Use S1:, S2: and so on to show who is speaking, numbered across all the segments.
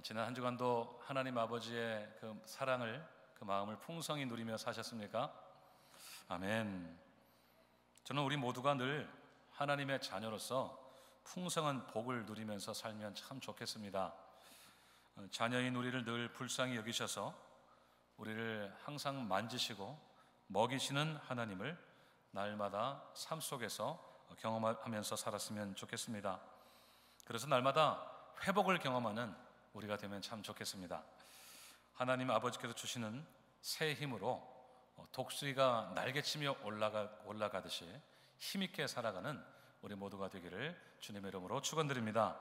S1: 지난 한 주간도 하나님 아버지의 그 사랑을, 그 마음을 풍성히 누리며 사셨습니까? 아멘. 저는 우리 모두가 늘 하나님의 자녀로서 풍성한 복을 누리면서 살면 참 좋겠습니다. 자녀인 우리를 늘 불쌍히 여기셔서 우리를 항상 만지시고 먹이시는 하나님을 날마다 삶 속에서 경험하면서 살았으면 좋겠습니다. 그래서 날마다 회복을 경험하는 우리가 되면 참 좋겠습니다. 하나님 아버지께서 주시는 새 힘으로 독수리가 날개치며 올라가듯이 힘있게 살아가는 우리 모두가 되기를 주님의 이름으로 축원드립니다.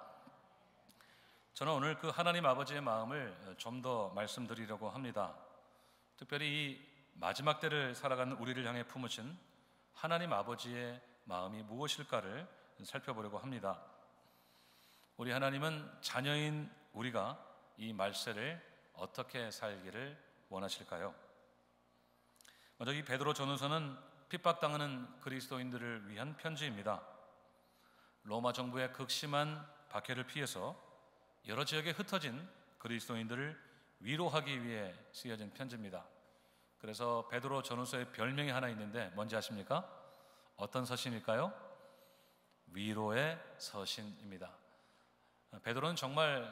S1: 저는 오늘 그 하나님 아버지의 마음을 좀 더 말씀드리려고 합니다. 특별히 이 마지막 때를 살아가는 우리를 향해 품으신 하나님 아버지의 마음이 무엇일까를 살펴보려고 합니다. 우리 하나님은 자녀인 우리가 이 말세를 어떻게 살기를 원하실까요? 먼저 이 베드로 전후서는 핍박당하는 그리스도인들을 위한 편지입니다. 로마 정부의 극심한 박해를 피해서 여러 지역에 흩어진 그리스도인들을 위로하기 위해 쓰여진 편지입니다. 그래서 베드로 전후서의 별명이 하나 있는데 뭔지 아십니까? 어떤 서신일까요? 위로의 서신입니다. 베드로는 정말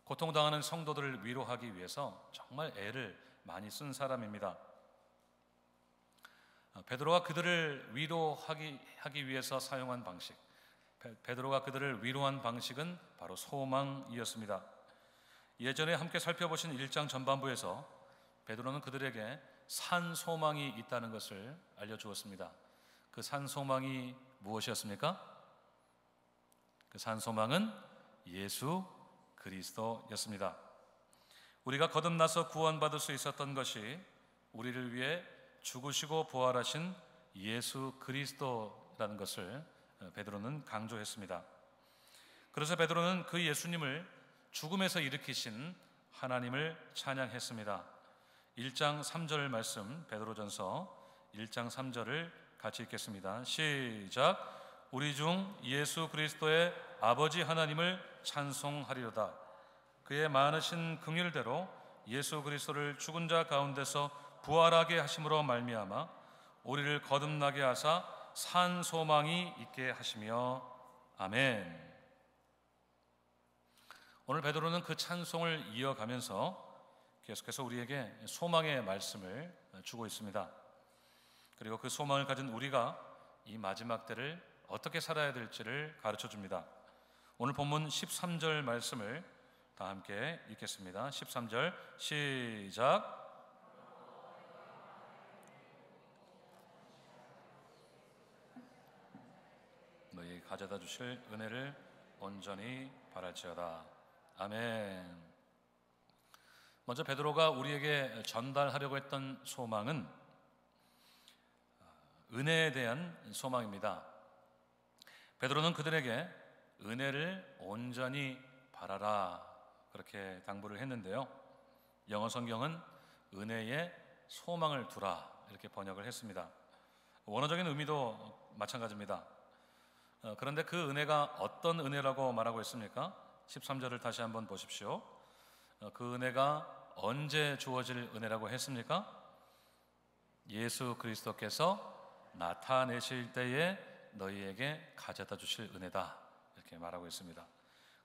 S1: 고통당하는 성도들을 위로하기 위해서 정말 애를 많이 쓴 사람입니다. 베드로가 그들을 위로하기 위해서 사용한 방식, 베드로가 그들을 위로한 방식은 바로 소망이었습니다. 예전에 함께 살펴보신 1장 전반부에서 베드로는 그들에게 산 소망이 있다는 것을 알려주었습니다. 그 산 소망이 무엇이었습니까? 그 산 소망은 예수 그리스도였습니다. 우리가 거듭나서 구원받을 수 있었던 것이 우리를 위해 죽으시고 부활하신 예수 그리스도라는 것을 베드로는 강조했습니다. 그래서 베드로는 그 예수님을 죽음에서 일으키신 하나님을 찬양했습니다. 1장 3절 말씀, 베드로전서 1장 3절을 같이 읽겠습니다. 시작. 우리 중 예수 그리스도의 아버지 하나님을 찬송하리로다. 그의 많으신 긍휼대로 예수 그리스도를 죽은 자 가운데서 부활하게 하심으로 말미암아 우리를 거듭나게 하사 산 소망이 있게 하시며 아멘. 오늘 베드로는 그 찬송을 이어가면서 계속해서 우리에게 소망의 말씀을 주고 있습니다. 그리고 그 소망을 가진 우리가 이 마지막 때를 어떻게 살아야 될지를 가르쳐 줍니다. 오늘 본문 13절 말씀을 다 함께 읽겠습니다. 13절 시작. 너희 가져다 주실 은혜를 온전히 바랄지어다. 아멘. 먼저 베드로가 우리에게 전달하려고 했던 소망은 은혜에 대한 소망입니다. 베드로는 그들에게 은혜를 온전히 바라라 그렇게 당부를 했는데요. 영어 성경은 은혜에 소망을 두라 이렇게 번역을 했습니다. 원어적인 의미도 마찬가지입니다. 그런데 그 은혜가 어떤 은혜라고 말하고 있습니까? 13절을 다시 한번 보십시오. 그 은혜가 언제 주어질 은혜라고 했습니까? 예수 그리스도께서 나타내실 때에 너희에게 가져다 주실 은혜다 이렇게 말하고 있습니다.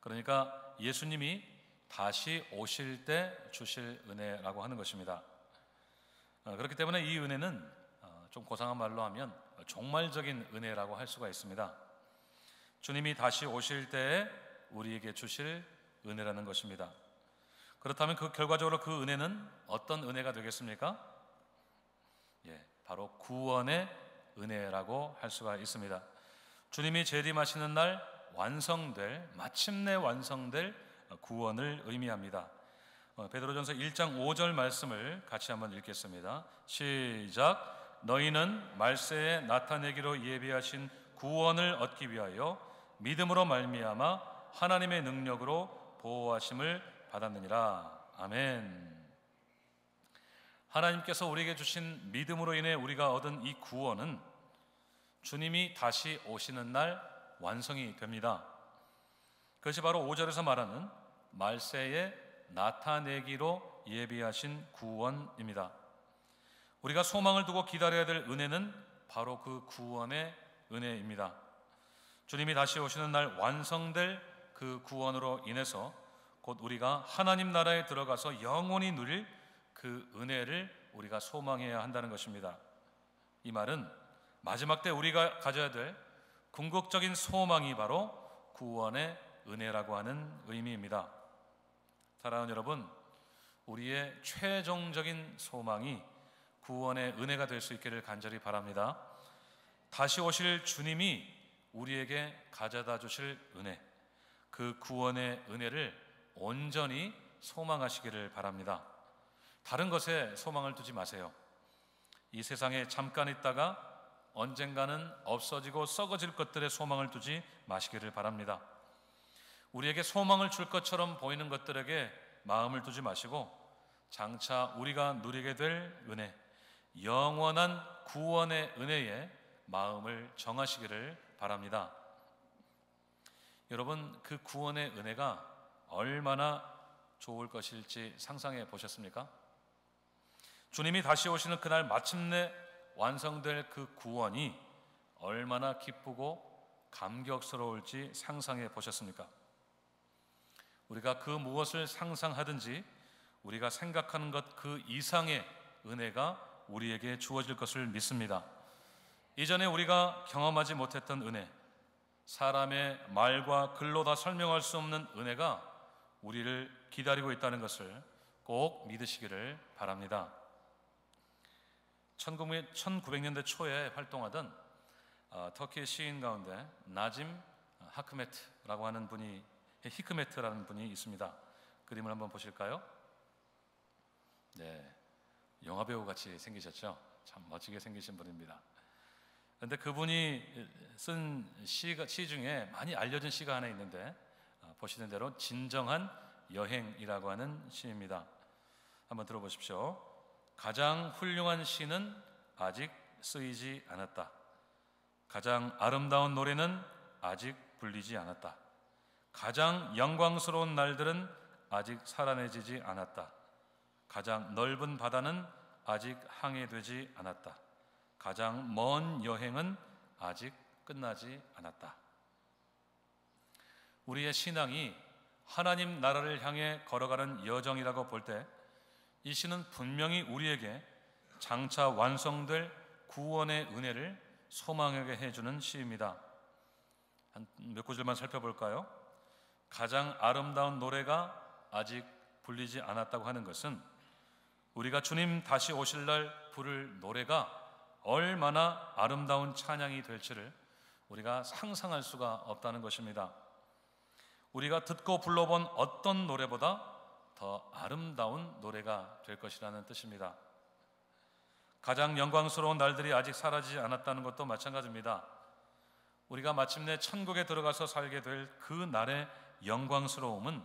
S1: 그러니까 예수님이 다시 오실 때 주실 은혜라고 하는 것입니다. 그렇기 때문에 이 은혜는 좀 고상한 말로 하면 종말적인 은혜라고 할 수가 있습니다. 주님이 다시 오실 때에 우리에게 주실 은혜라는 것입니다. 그렇다면 그 결과적으로 그 은혜는 어떤 은혜가 되겠습니까? 바로 구원의 은혜라고 할 수가 있습니다. 주님이 재림하시는 날 마침내 완성될 구원을 의미합니다. 베드로전서 1장 5절 말씀을 같이 한번 읽겠습니다. 시작. 너희는 말세에 나타내기로 예비하신 구원을 얻기 위하여 믿음으로 말미암아 하나님의 능력으로 보호하심을 받았느니라. 아멘. 하나님께서 우리에게 주신 믿음으로 인해 우리가 얻은 이 구원은 주님이 다시 오시는 날 완성이 됩니다. 그것이 바로 5절에서 말하는 말세에 나타내기로 예비하신 구원입니다. 우리가 소망을 두고 기다려야 될 은혜는 바로 그 구원의 은혜입니다. 주님이 다시 오시는 날 완성될 그 구원으로 인해서 곧 우리가 하나님 나라에 들어가서 영원히 누릴 그 은혜를 우리가 소망해야 한다는 것입니다. 이 말은 마지막 때 우리가 가져야 될 궁극적인 소망이 바로 구원의 은혜라고 하는 의미입니다. 사랑하는 여러분, 우리의 최종적인 소망이 구원의 은혜가 될 수 있기를 간절히 바랍니다. 다시 오실 주님이 우리에게 가져다 주실 은혜, 그 구원의 은혜를 온전히 소망하시기를 바랍니다. 다른 것에 소망을 두지 마세요. 이 세상에 잠깐 있다가 언젠가는 없어지고 썩어질 것들에 소망을 두지 마시기를 바랍니다. 우리에게 소망을 줄 것처럼 보이는 것들에게 마음을 두지 마시고 장차 우리가 누리게 될 은혜, 영원한 구원의 은혜에 마음을 정하시기를 바랍니다. 여러분, 그 구원의 은혜가 얼마나 좋을 것일지 상상해 보셨습니까? 주님이 다시 오시는 그날 마침내 완성될 그 구원이 얼마나 기쁘고 감격스러울지 상상해 보셨습니까? 우리가 그 무엇을 상상하든지 우리가 생각하는 것 그 이상의 은혜가 우리에게 주어질 것을 믿습니다. 이전에 우리가 경험하지 못했던 은혜, 사람의 말과 글로 다 설명할 수 없는 은혜가 우리를 기다리고 있다는 것을 꼭 믿으시기를 바랍니다. 1900년대 초에 활동하던 터키의 시인 가운데 나짐 하크메트라고 하는 분이, 히크메트라는 분이 있습니다. 그림을 한번 보실까요? 네, 영화배우 같이 생기셨죠? 참 멋지게 생기신 분입니다. 그런데 그분이 쓴 시 중에 많이 알려진 시가 하나 있는데 보시는 대로 진정한 여행이라고 하는 시입니다. 한번 들어보십시오. 가장 훌륭한 시는 아직 쓰이지 않았다. 가장 아름다운 노래는 아직 불리지 않았다. 가장 영광스러운 날들은 아직 살아내지지 않았다. 가장 넓은 바다는 아직 항해되지 않았다. 가장 먼 여행은 아직 끝나지 않았다. 우리의 신앙이 하나님 나라를 향해 걸어가는 여정이라고 볼 때 이 시는 분명히 우리에게 장차 완성될 구원의 은혜를 소망하게 해주는 시입니다. 한 몇 구절만 살펴볼까요? 가장 아름다운 노래가 아직 불리지 않았다고 하는 것은 우리가 주님 다시 오실 날 부를 노래가 얼마나 아름다운 찬양이 될지를 우리가 상상할 수가 없다는 것입니다. 우리가 듣고 불러본 어떤 노래보다 더 아름다운 노래가 될 것이라는 뜻입니다. 가장 영광스러운 날들이 아직 사라지지 않았다는 것도 마찬가지입니다. 우리가 마침내 천국에 들어가서 살게 될 그 날의 영광스러움은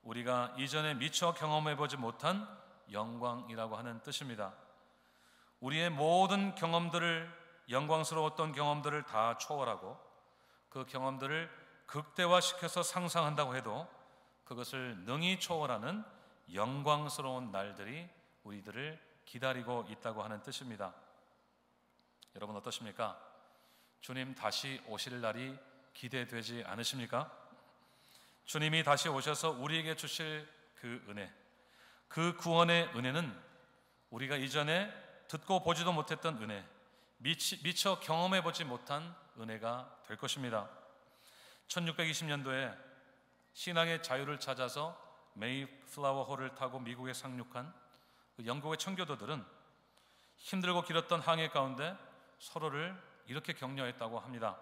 S1: 우리가 이전에 미처 경험해보지 못한 영광이라고 하는 뜻입니다. 우리의 모든 경험들을, 영광스러웠던 경험들을 다 초월하고 그 경험들을 극대화시켜서 상상한다고 해도 그것을 능히 초월하는 영광스러운 날들이 우리들을 기다리고 있다고 하는 뜻입니다. 여러분 어떠십니까? 주님 다시 오실 날이 기대되지 않으십니까? 주님이 다시 오셔서 우리에게 주실 그 은혜, 그 구원의 은혜는 우리가 이전에 듣고 보지도 못했던 은혜, 미처 경험해보지 못한 은혜가 될 것입니다. 1620년도에 신앙의 자유를 찾아서 메이플라워 호를 타고 미국에 상륙한 그 영국의 청교도들은 힘들고 길었던 항해 가운데 서로를 이렇게 격려했다고 합니다.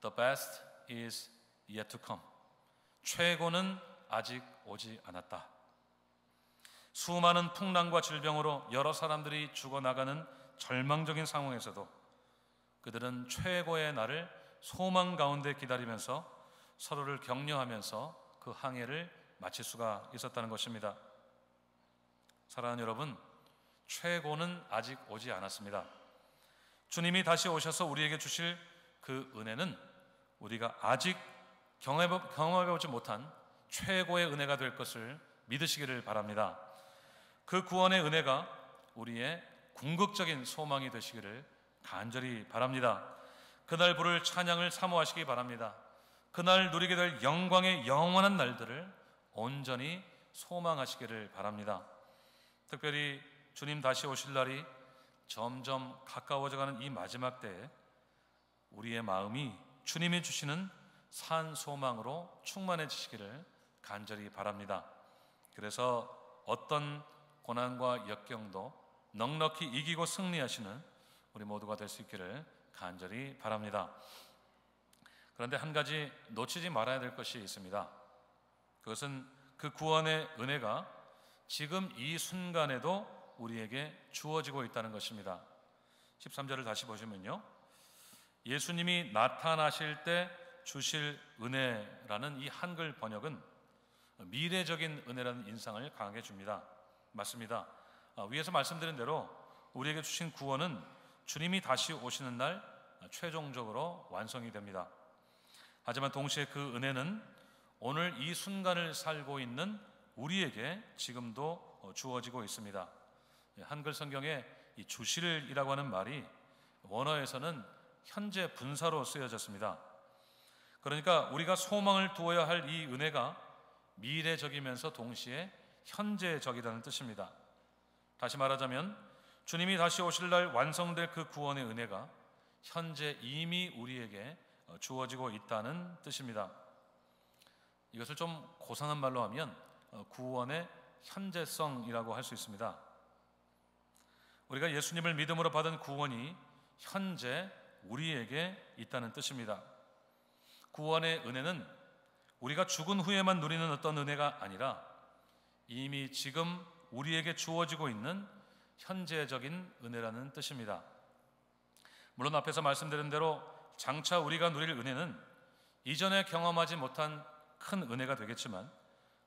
S1: The best is yet to come. 최고는 아직 오지 않았다. 수많은 풍랑과 질병으로 여러 사람들이 죽어나가는 절망적인 상황에서도 그들은 최고의 날을 소망 가운데 기다리면서 서로를 격려하면서 그 항해를 마칠 수가 있었다는 것입니다. 사랑하는 여러분, 최고는 아직 오지 않았습니다. 주님이 다시 오셔서 우리에게 주실 그 은혜는 우리가 아직 경험해보지 못한 최고의 은혜가 될 것을 믿으시기를 바랍니다. 그 구원의 은혜가 우리의 궁극적인 소망이 되시기를 간절히 바랍니다. 그날 부를 찬양을 사모하시기 바랍니다. 그날 누리게 될 영광의 영원한 날들을 온전히 소망하시기를 바랍니다. 특별히 주님 다시 오실 날이 점점 가까워져가는 이 마지막 때에 우리의 마음이 주님이 주시는 산 소망으로 충만해지시기를 간절히 바랍니다. 그래서 어떤 고난과 역경도 넉넉히 이기고 승리하시는 우리 모두가 될 수 있기를 간절히 바랍니다. 그런데 한 가지 놓치지 말아야 될 것이 있습니다. 그것은 그 구원의 은혜가 지금 이 순간에도 우리에게 주어지고 있다는 것입니다. 13절을 다시 보시면요, 예수님이 나타나실 때 주실 은혜라는 이 한글 번역은 미래적인 은혜라는 인상을 강하게 줍니다. 맞습니다. 위에서 말씀드린 대로 우리에게 주신 구원은 주님이 다시 오시는 날 최종적으로 완성이 됩니다. 하지만 동시에 그 은혜는 오늘 이 순간을 살고 있는 우리에게 지금도 주어지고 있습니다. 한글 성경에 이 주실이라고 하는 말이 원어에서는 현재 분사로 쓰여졌습니다. 그러니까 우리가 소망을 두어야 할 이 은혜가 미래적이면서 동시에 현재적이라는 뜻입니다. 다시 말하자면 주님이 다시 오실 날 완성될 그 구원의 은혜가 현재 이미 우리에게 주어지고 있다는 뜻입니다. 이것을 좀 고상한 말로 하면 구원의 현재성이라고 할 수 있습니다. 우리가 예수님을 믿음으로 받은 구원이 현재 우리에게 있다는 뜻입니다. 구원의 은혜는 우리가 죽은 후에만 누리는 어떤 은혜가 아니라 이미 지금 우리에게 주어지고 있는 현재적인 은혜라는 뜻입니다. 물론 앞에서 말씀드린 대로 장차 우리가 누릴 은혜는 이전에 경험하지 못한 큰 은혜가 되겠지만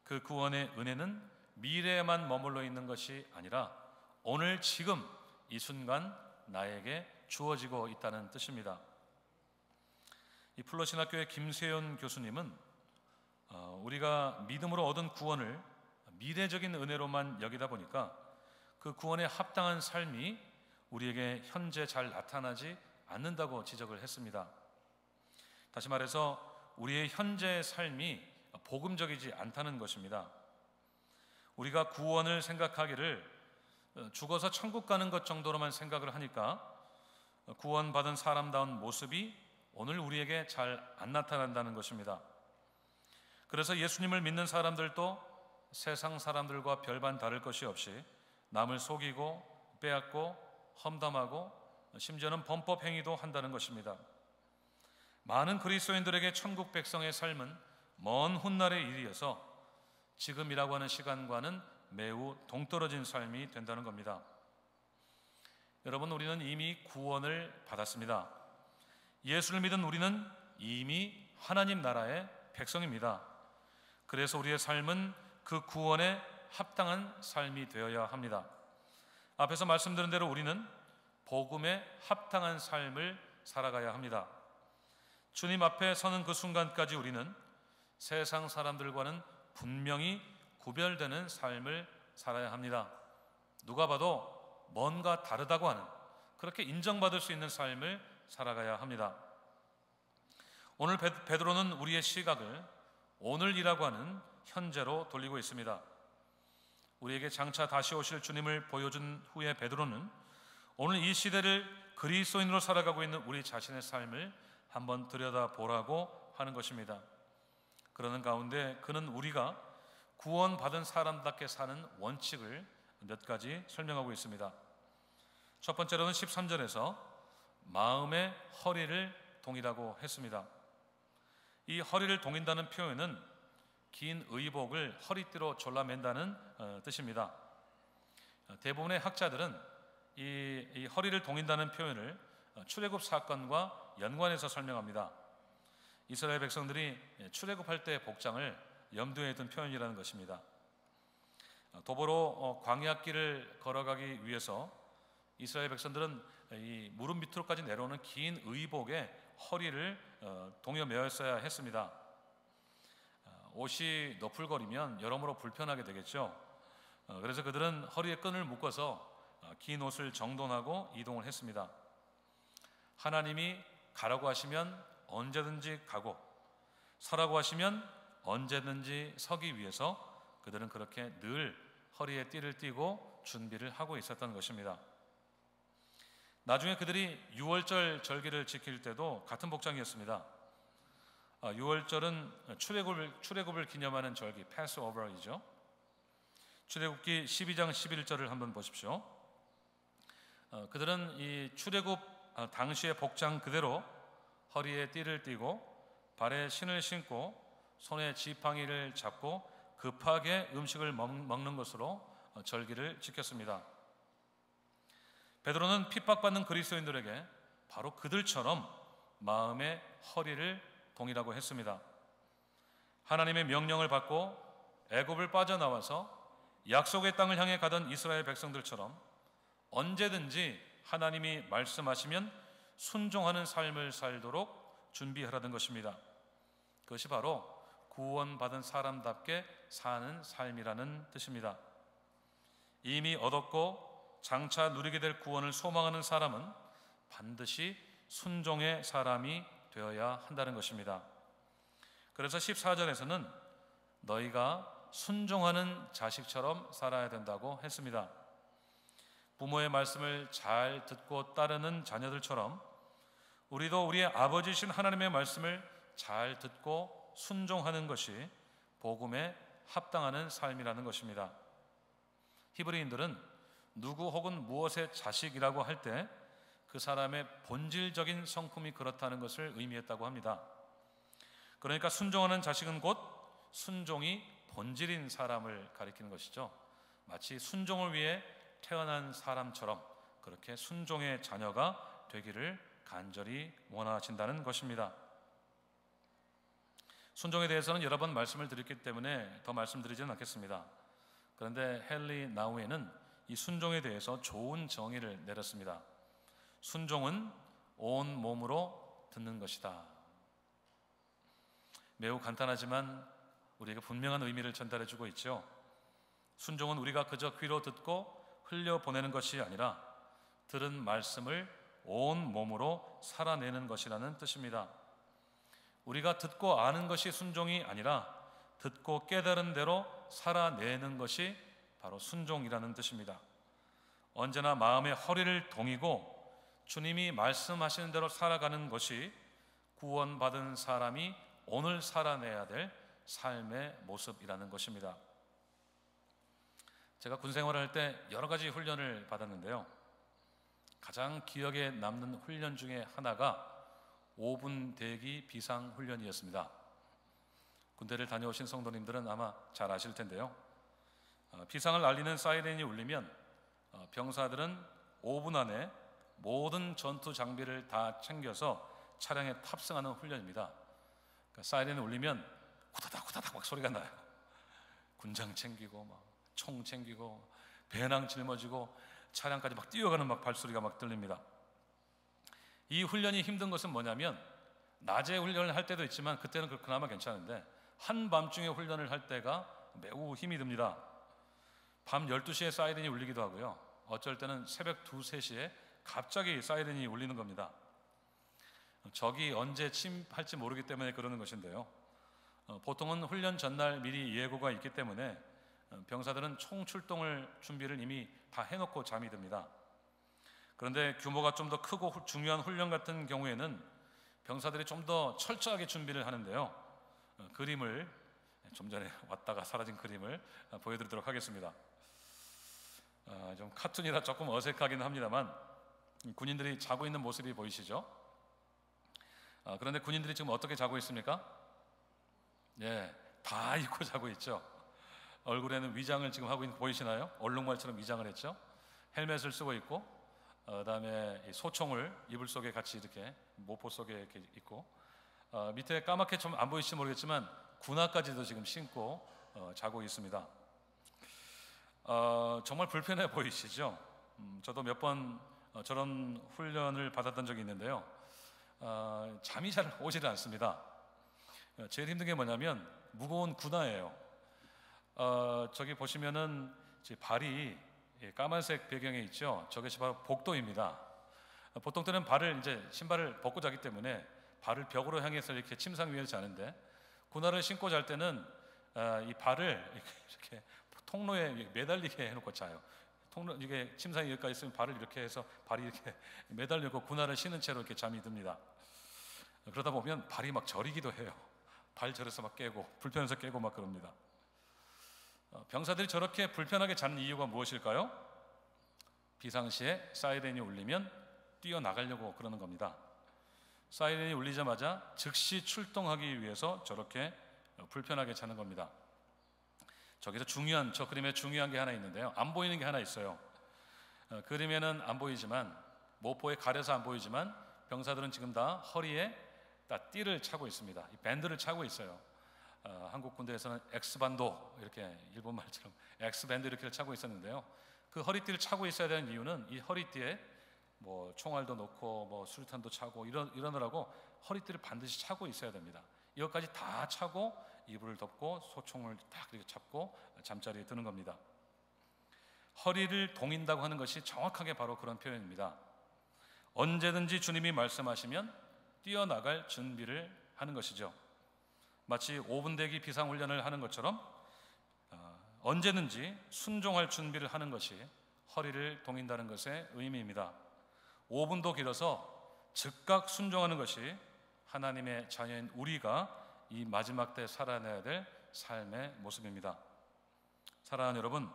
S1: 그 구원의 은혜는 미래에만 머물러 있는 것이 아니라 오늘 지금 이 순간 나에게 주어지고 있다는 뜻입니다. 이 플러신학교의 김세연 교수님은 우리가 믿음으로 얻은 구원을 미래적인 은혜로만 여기다 보니까 그 구원에 합당한 삶이 우리에게 현재 잘 나타나지 않는다고 지적을 했습니다. 다시 말해서 우리의 현재의 삶이 복음적이지 않다는 것입니다. 우리가 구원을 생각하기를 죽어서 천국 가는 것 정도로만 생각을 하니까 구원받은 사람다운 모습이 오늘 우리에게 잘 안 나타난다는 것입니다. 그래서 예수님을 믿는 사람들도 세상 사람들과 별반 다를 것이 없이 남을 속이고 빼앗고 험담하고 심지어는 범법 행위도 한다는 것입니다. 많은 그리스도인들에게 천국 백성의 삶은 먼 훗날의 일이어서 지금이라고 하는 시간과는 매우 동떨어진 삶이 된다는 겁니다. 여러분, 우리는 이미 구원을 받았습니다. 예수를 믿은 우리는 이미 하나님 나라의 백성입니다. 그래서 우리의 삶은 그 구원에 합당한 삶이 되어야 합니다. 앞에서 말씀드린 대로 우리는 복음에 합당한 삶을 살아가야 합니다. 주님 앞에 서는 그 순간까지 우리는 세상 사람들과는 분명히 구별되는 삶을 살아야 합니다. 누가 봐도 뭔가 다르다고 하는, 그렇게 인정받을 수 있는 삶을 살아가야 합니다. 오늘 베드로는 우리의 시각을 오늘이라고 하는 현재로 돌리고 있습니다. 우리에게 장차 다시 오실 주님을 보여준 후에 베드로는 오늘 이 시대를 그리스도인으로 살아가고 있는 우리 자신의 삶을 한번 들여다보라고 하는 것입니다. 그러는 가운데 그는 우리가 구원받은 사람답게 사는 원칙을 몇 가지 설명하고 있습니다. 첫 번째로는 13절에서 마음의 허리를 동이라고 했습니다. 이 허리를 동인다는 표현은 긴 의복을 허리띠로 졸라맨다는 뜻입니다. 대부분의 학자들은 이 허리를 동인다는 표현을 출애굽 사건과 연관해서 설명합니다. 이스라엘 백성들이 출애굽할 때의 복장을 염두에 둔 표현이라는 것입니다. 도보로 광야길을 걸어가기 위해서 이스라엘 백성들은 이 무릎 밑으로까지 내려오는 긴 의복에 허리를 동여 매었어야 했습니다. 옷이 너풀거리면 여러모로 불편하게 되겠죠. 그래서 그들은 허리에 끈을 묶어서 긴 옷을 정돈하고 이동을 했습니다. 하나님이 가라고 하시면 언제든지 가고 서라고 하시면 언제든지 서기 위해서 그들은 그렇게 늘 허리에 띠를 띠고 준비를 하고 있었던 것입니다. 나중에 그들이 유월절 절기를 지킬 때도 같은 복장이었습니다. 유월절은 출애굽을 기념하는 절기, 패스오버이죠. 출애굽기 12장 11절을 한번 보십시오. 그들은 이 출애굽 당시의 복장 그대로 허리에 띠를 띠고 발에 신을 신고 손에 지팡이를 잡고 급하게 음식을 먹는 것으로 절기를 지켰습니다. 베드로는 핍박받는 그리스도인들에게 바로 그들처럼 마음의 허리를 동이라고 했습니다. 하나님의 명령을 받고 애굽을 빠져나와서 약속의 땅을 향해 가던 이스라엘 백성들처럼 언제든지 하나님이 말씀하시면 순종하는 삶을 살도록 준비하라는 것입니다. 그것이 바로 구원받은 사람답게 사는 삶이라는 뜻입니다. 이미 얻었고 장차 누리게 될 구원을 소망하는 사람은 반드시 순종의 사람이 되어야 한다는 것입니다. 그래서 14절에서는 너희가 순종하는 자식처럼 살아야 된다고 했습니다. 부모의 말씀을 잘 듣고 따르는 자녀들처럼 우리도 우리의 아버지이신 하나님의 말씀을 잘 듣고 순종하는 것이 복음에 합당하는 삶이라는 것입니다. 히브리인들은 누구 혹은 무엇의 자식이라고 할 때 그 사람의 본질적인 성품이 그렇다는 것을 의미했다고 합니다. 그러니까 순종하는 자식은 곧 순종이 본질인 사람을 가리키는 것이죠. 마치 순종을 위해 태어난 사람처럼 그렇게 순종의 자녀가 되기를 간절히 원하신다는 것입니다. 순종에 대해서는 여러 번 말씀을 드렸기 때문에 더 말씀드리지는 않겠습니다. 그런데 헨리 나우에는 이 순종에 대해서 좋은 정의를 내렸습니다. 순종은 온 몸으로 듣는 것이다. 매우 간단하지만 우리에게 분명한 의미를 전달해주고 있죠. 순종은 우리가 그저 귀로 듣고 흘려보내는 것이 아니라 들은 말씀을 온 몸으로 살아내는 것이라는 뜻입니다. 우리가 듣고 아는 것이 순종이 아니라 듣고 깨달은 대로 살아내는 것이 바로 순종이라는 뜻입니다. 언제나 마음의 허리를 동이고 주님이 말씀하시는 대로 살아가는 것이 구원받은 사람이 오늘 살아내야 될 삶의 모습이라는 것입니다. 제가 군 생활을 할 때 여러 가지 훈련을 받았는데요. 가장 기억에 남는 훈련 중에 하나가 5분 대기 비상 훈련이었습니다. 군대를 다녀오신 성도님들은 아마 잘 아실 텐데요. 비상을 알리는 사이렌이 울리면 병사들은 5분 안에 모든 전투 장비를 다 챙겨서 차량에 탑승하는 훈련입니다. 그러니까 사이렌이 울리면 후다닥 막 소리가 나요. 군장 챙기고 막 총 챙기고 배낭 짊어지고 차량까지 막 뛰어가는 막 발소리가 막 들립니다. 이 훈련이 힘든 것은 뭐냐면 낮에 훈련을 할 때도 있지만 그때는 그나마 괜찮은데 한밤중에 훈련을 할 때가 매우 힘이 듭니다. 밤 12시에 사이렌이 울리기도 하고요. 어쩔 때는 새벽 2, 3시에 갑자기 사이렌이 울리는 겁니다. 적이 언제 침할지 모르기 때문에 그러는 것인데요. 보통은 훈련 전날 미리 예고가 있기 때문에 병사들은 총 출동을 준비를 이미 다 해놓고 잠이 듭니다. 그런데 규모가 좀 더 크고 중요한 훈련 같은 경우에는 병사들이 좀 더 철저하게 준비를 하는데요. 그림을 좀 전에 왔다가 사라진 그림을 보여드리도록 하겠습니다. 좀 카툰이라 조금 어색하긴 합니다만 군인들이 자고 있는 모습이 보이시죠? 그런데 군인들이 지금 어떻게 자고 있습니까? 예, 다 입고 자고 있죠. 얼굴에는 위장을 지금 하고 있는 보이시나요? 얼룩말처럼 위장을 했죠. 헬멧을 쓰고 있고 그다음에 소총을 이불 속에 같이 이렇게 모포 속에 이렇게 있고 밑에 까맣게 좀 안 보이실지 모르겠지만 군화까지도 지금 신고 자고 있습니다. 정말 불편해 보이시죠? 저도 몇 번 저런 훈련을 받았던 적이 있는데요. 잠이 잘 오지를 않습니다. 제일 힘든 게 뭐냐면 무거운 군화예요. 저기 보시면은 발이 까만색 배경에 있죠. 저것이 바로 복도입니다. 보통 때는 신발을 벗고 자기 때문에 발을 벽으로 향해서 이렇게 침상 위에서 자는데, 군화를 신고 잘 때는 이 발을 이렇게 통로에 매달리게 해놓고 자요. 이게 침상이 여기까지 있으면 발을 이렇게 해서 발이 이렇게 매달리고 군화를 신은 채로 이렇게 잠이 듭니다. 그러다 보면 발이 막 저리기도 해요. 발 저려서 막 깨고 불편해서 깨고 막 그럽니다. 병사들이 저렇게 불편하게 자는 이유가 무엇일까요? 비상시에 사이렌이 울리면 뛰어나가려고 그러는 겁니다. 사이렌이 울리자마자 즉시 출동하기 위해서 저렇게 불편하게 자는 겁니다. 저기서 저 그림에 중요한 게 하나 있는데요. 안 보이는 게 하나 있어요. 그림에는 안 보이지만, 모포에 가려서 안 보이지만, 병사들은 지금 다 허리에 띠를 차고 있습니다. 이 밴드를 차고 있어요. 한국 군대에서는 엑스반도, 이렇게 일본 말처럼 엑스밴드 이렇게 차고 있었는데요. 그 허리띠를 차고 있어야 되는 이유는 이 허리띠에 뭐 총알도 넣고 뭐 수류탄도 차고 이러느라고 허리띠를 반드시 차고 있어야 됩니다. 이것까지 다 차고 이불을 덮고 소총을 딱 이렇게 잡고 잠자리에 드는 겁니다. 허리를 동인다고 하는 것이 정확하게 바로 그런 표현입니다. 언제든지 주님이 말씀하시면 뛰어나갈 준비를 하는 것이죠. 마치 5분 대기 비상훈련을 하는 것처럼 언제든지 순종할 준비를 하는 것이 허리를 동인다는 것의 의미입니다. 5분도 길어서 즉각 순종하는 것이 하나님의 자녀인 우리가 이 마지막 때 살아내야 될 삶의 모습입니다. 사랑하는 여러분,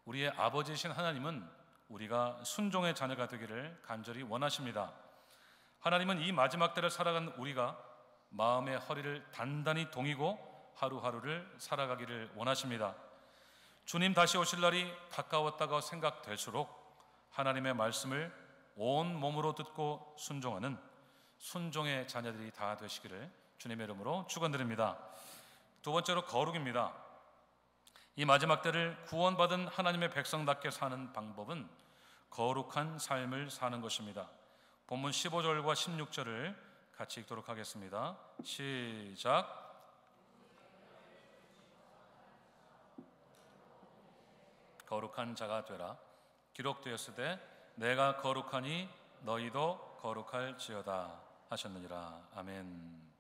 S1: 우리의 아버지이신 하나님은 우리가 순종의 자녀가 되기를 간절히 원하십니다. 하나님은 이 마지막 때를 살아가는 우리가 마음의 허리를 단단히 동이고 하루하루를 살아가기를 원하십니다. 주님 다시 오실 날이 가까웠다고 생각될수록 하나님의 말씀을 온 몸으로 듣고 순종하는 순종의 자녀들이 다 되시기를 주님의 이름으로 축원드립니다. 두 번째로 거룩입니다. 이 마지막 때를 구원받은 하나님의 백성답게 사는 방법은 거룩한 삶을 사는 것입니다. 본문 15절과 16절을 같이 읽도록 하겠습니다. 시작. 거룩한 자가 되라. 기록되었으되 내가 거룩하니 너희도 거룩할지어다 하셨느니라. 아멘.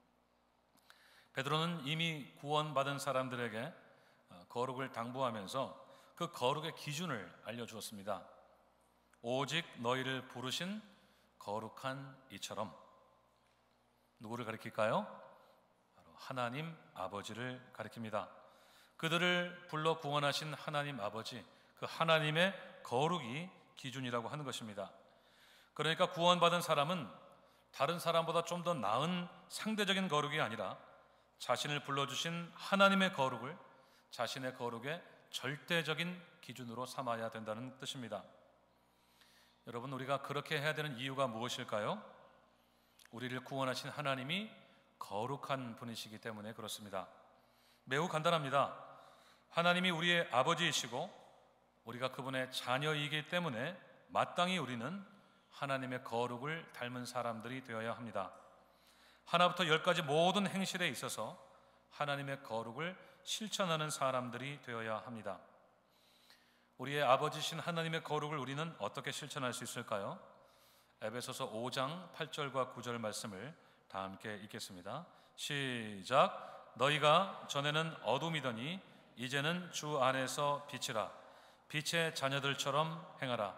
S1: 베드로는 이미 구원받은 사람들에게 거룩을 당부하면서 그 거룩의 기준을 알려주었습니다. 오직 너희를 부르신 거룩한 이처럼. 누구를 가리킬까요? 바로 하나님 아버지를 가리킵니다. 그들을 불러 구원하신 하나님 아버지, 그 하나님의 거룩이 기준이라고 하는 것입니다. 그러니까 구원받은 사람은 다른 사람보다 좀 더 나은 상대적인 거룩이 아니라 자신을 불러주신 하나님의 거룩을 자신의 거룩의 절대적인 기준으로 삼아야 된다는 뜻입니다. 여러분, 우리가 그렇게 해야 되는 이유가 무엇일까요? 우리를 구원하신 하나님이 거룩한 분이시기 때문에 그렇습니다. 매우 간단합니다. 하나님이 우리의 아버지이시고 우리가 그분의 자녀이기 때문에 마땅히 우리는 하나님의 거룩을 닮은 사람들이 되어야 합니다. 하나부터 열까지 모든 행실에 있어서 하나님의 거룩을 실천하는 사람들이 되어야 합니다. 우리의 아버지신 하나님의 거룩을 우리는 어떻게 실천할 수 있을까요? 에베소서 5장 8절과 9절 말씀을 다 함께 읽겠습니다. 시작. 너희가 전에는 어둠이더니 이제는 주 안에서 빛이라. 빛의 자녀들처럼 행하라.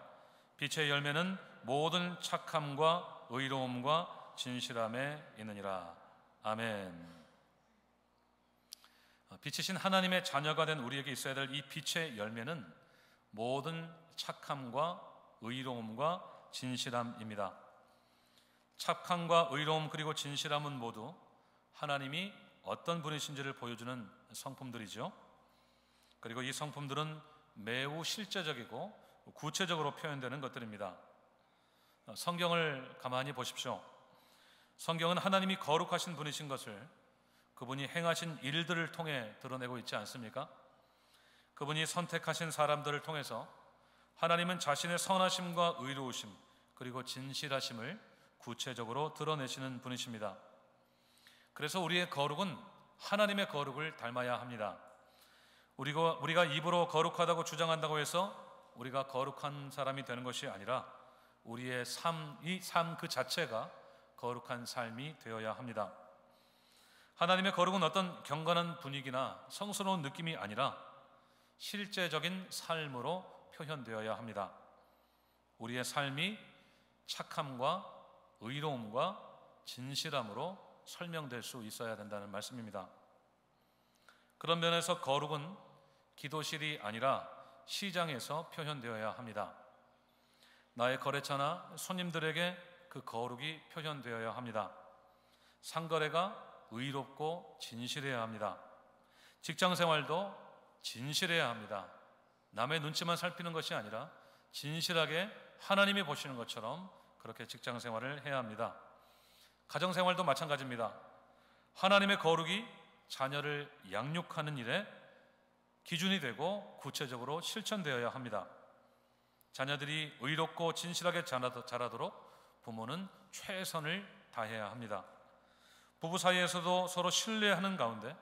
S1: 빛의 열매는 모든 착함과 의로움과 진실함에 있느니라. 아멘. 빛이신 하나님의 자녀가 된 우리에게 있어야 될 이 빛의 열매는 모든 착함과 의로움과 진실함입니다. 착함과 의로움 그리고 진실함은 모두 하나님이 어떤 분이신지를 보여주는 성품들이죠. 그리고 이 성품들은 매우 실제적이고 구체적으로 표현되는 것들입니다. 성경을 가만히 보십시오. 성경은 하나님이 거룩하신 분이신 것을 그분이 행하신 일들을 통해 드러내고 있지 않습니까? 그분이 선택하신 사람들을 통해서 하나님은 자신의 선하심과 의로우심 그리고 진실하심을 구체적으로 드러내시는 분이십니다. 그래서 우리의 거룩은 하나님의 거룩을 닮아야 합니다. 우리가 입으로 거룩하다고 주장한다고 해서 우리가 거룩한 사람이 되는 것이 아니라 우리의 이 삶 그 자체가 거룩한 삶이 되어야 합니다. 하나님의 거룩은 어떤 경건한 분위기나 성스러운 느낌이 아니라 실제적인 삶으로 표현되어야 합니다. 우리의 삶이 착함과 의로움과 진실함으로 설명될 수 있어야 된다는 말씀입니다. 그런 면에서 거룩은 기도실이 아니라 시장에서 표현되어야 합니다. 나의 거래처나 손님들에게 그 거룩이 표현되어야 합니다. 상거래가 의롭고 진실해야 합니다. 직장생활도 진실해야 합니다. 남의 눈치만 살피는 것이 아니라 진실하게 하나님이 보시는 것처럼 그렇게 직장생활을 해야 합니다. 가정생활도 마찬가지입니다. 하나님의 거룩이 자녀를 양육하는 일에 기준이 되고 구체적으로 실천되어야 합니다. 자녀들이 의롭고 진실하게 자라도록 부모는 최선을 다해야 합니다. 부부 사이에서도 서로 신뢰하는 가운데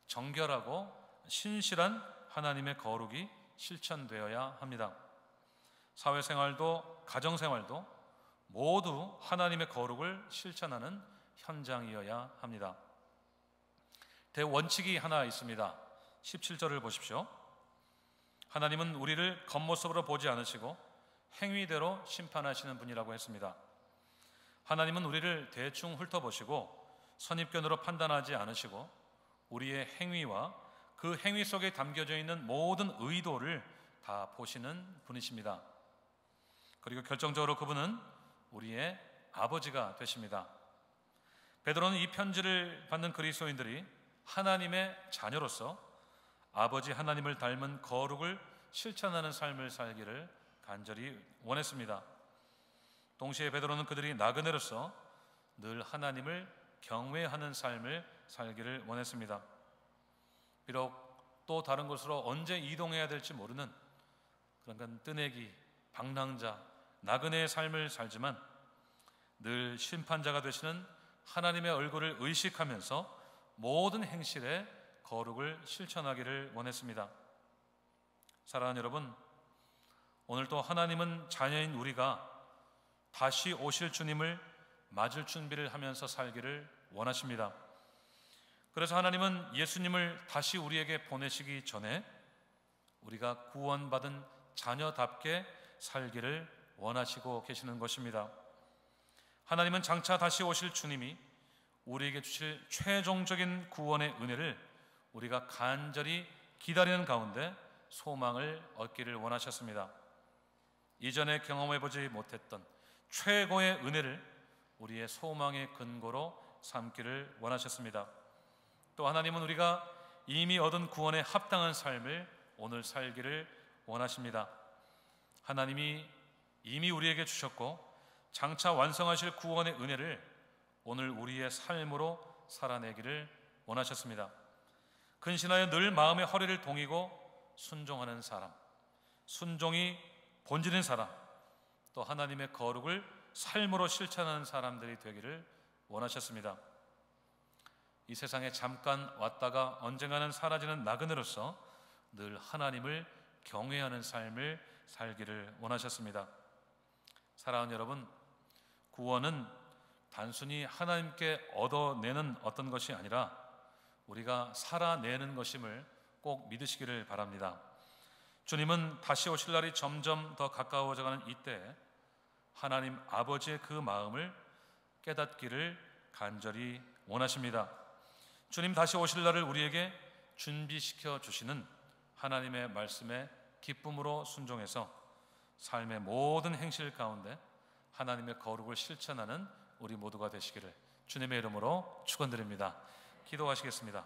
S1: 정결하고 신실한 하나님의 거룩이 실천되어야 합니다. 사회생활도 가정생활도 모두 하나님의 거룩을 실천하는 현장이어야 합니다. 대원칙이 하나 있습니다. 17절을 보십시오. 하나님은 우리를 겉모습으로 보지 않으시고 행위대로 심판하시는 분이라고 했습니다. 하나님은 우리를 대충 훑어보시고 선입견으로 판단하지 않으시고 우리의 행위와 그 행위 속에 담겨져 있는 모든 의도를 다 보시는 분이십니다. 그리고 결정적으로 그분은 우리의 아버지가 되십니다. 베드로는 이 편지를 받는 그리스도인들이 하나님의 자녀로서 아버지 하나님을 닮은 거룩을 실천하는 삶을 살기를 간절히 원했습니다. 동시에 베드로는 그들이 나그네로서 늘 하나님을 경외하는 삶을 살기를 원했습니다. 비록 또 다른 곳으로 언제 이동해야 될지 모르는 그런 뜨내기, 방랑자, 나그네의 삶을 살지만 늘 심판자가 되시는 하나님의 얼굴을 의식하면서 모든 행실에 거룩을 실천하기를 원했습니다. 사랑하는 여러분, 오늘 또 하나님은 자녀인 우리가 다시 오실 주님을 맞을 준비를 하면서 살기를 원하십니다. 그래서 하나님은 예수님을 다시 우리에게 보내시기 전에 우리가 구원받은 자녀답게 살기를 원하시고 계시는 것입니다. 하나님은 장차 다시 오실 주님이 우리에게 주실 최종적인 구원의 은혜를 우리가 간절히 기다리는 가운데 소망을 얻기를 원하셨습니다. 이전에 경험해보지 못했던 최고의 은혜를 우리의 소망의 근거로 삼기를 원하셨습니다. 또 하나님은 우리가 이미 얻은 구원에 합당한 삶을 오늘 살기를 원하십니다. 하나님이 이미 우리에게 주셨고 장차 완성하실 구원의 은혜를 오늘 우리의 삶으로 살아내기를 원하셨습니다. 근신하여 늘 마음의 허리를 동이고 순종하는 사람, 순종이 본질인 사람, 또 하나님의 거룩을 삶으로 실천하는 사람들이 되기를 원하셨습니다. 이 세상에 잠깐 왔다가 언젠가는 사라지는 나그네로서 늘 하나님을 경외하는 삶을 살기를 원하셨습니다. 사랑하는 여러분, 구원은 단순히 하나님께 얻어내는 어떤 것이 아니라 우리가 살아내는 것임을 꼭 믿으시기를 바랍니다. 주님은 다시 오실 날이 점점 더 가까워져가는 이때 하나님 아버지의 그 마음을 깨닫기를 간절히 원하십니다. 주님 다시 오실 날을 우리에게 준비시켜 주시는 하나님의 말씀에 기쁨으로 순종해서 삶의 모든 행실 가운데 하나님의 거룩을 실천하는 우리 모두가 되시기를 주님의 이름으로 축원드립니다. 기도하시겠습니다.